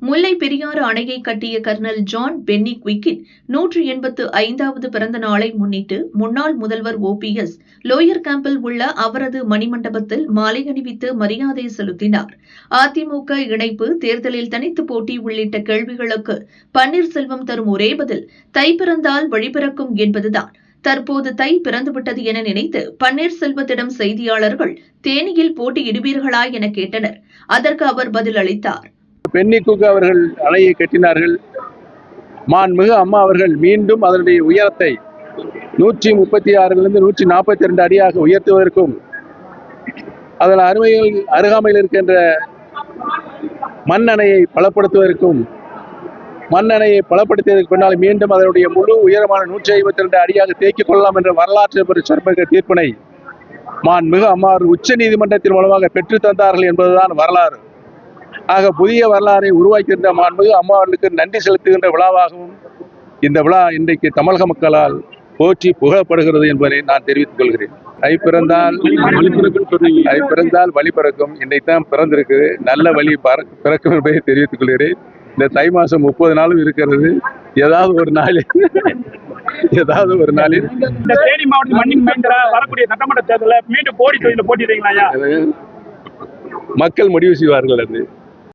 முல்லை பெரியாறு அணையை கட்டிய kernel John Penney quicken 185வது பிறந்த நாளை முன்னிட்டு முன்னாள் முதல்வர் OPS லோயர் கேம்பில் உள்ள அவரது மணிமண்டபத்தில் மாலை அணிவித்து மரியாதை செலுத்தினார். அதிமுக இணைப்பு, தேர்தலில் தனித்து போட்டி உள்ளிட்ட கேள்விகளுக்கு பன்னீர்செல்வம் தரும் ஒரே பதில் தை பிறந்தால் வழி பிறக்கும் என்பதுதான். தற்போது தை பிறந்துவிட்டது என நினைத்து பன்னீர்செல்வத்திடம் செய்தியாளர்கள் தேனியில் போட்டியிடுவீர்களா என கேட்டனர். அதற்கு அவர் பதில் அளித்தார். பென்னி குயிக் அவர்கள் அணையை கட்டினார்கள். மாண்புமிகு அம்மா அவர்கள் மீண்டும் அதனுடைய உயரத்தை 136 142 அடியாக உயர்த்துவதற்கும் அதன் அருகாமையில் இருக்கின்ற மண்ணணையை பலப்படுத்துவதற்கும் மண்ணணையை பலப்படுத்தியதற்கு பின்னால் மீண்டும் அதனுடைய முழு உயரமான 152 அடியாக தேக்கிக் கொள்ளலாம் என்ற வரலாற்று சொற்பக தீர்ப்பினை மாண்புமிகு அம்மா உச்ச நீதிமன்றத்தின் மூலமாக பெற்று தந்தார்கள் என்பதுதான் வரலாறு. ஆக புதிய வரலாறை உருவாக்கின்ற மாண்புமிகு அம்மா அவர்களுக்கு நன்றி செலுத்துகின்ற விழாவாகவும் இந்த விழா இன்றைக்கு தமிழக மக்களால் போற்றி புகழப்படுகிறது என்பதை நான் தெரிவித்துக் கொள்கிறேன். தை பிறந்தால் வழி பிறக்கும். இன்றைக்கு தான் பிறந்திருக்கு, நல்ல வழி பிறக்கும் என்பதை தெரிவித்துக் கொள்கிறேன். இந்த தை மாசம் 30 நாளும் இருக்கிறது. ஏதாவது ஒரு நாளில் இந்த தேனி மாவட்டம் மண்ணின் மைந்தரா வரக்கூடிய சட்டமன்ற தேர்தலில் மீண்டும் போட்டியிடுறீங்களா? மக்கள் முடிவு செய்வார்கள். அது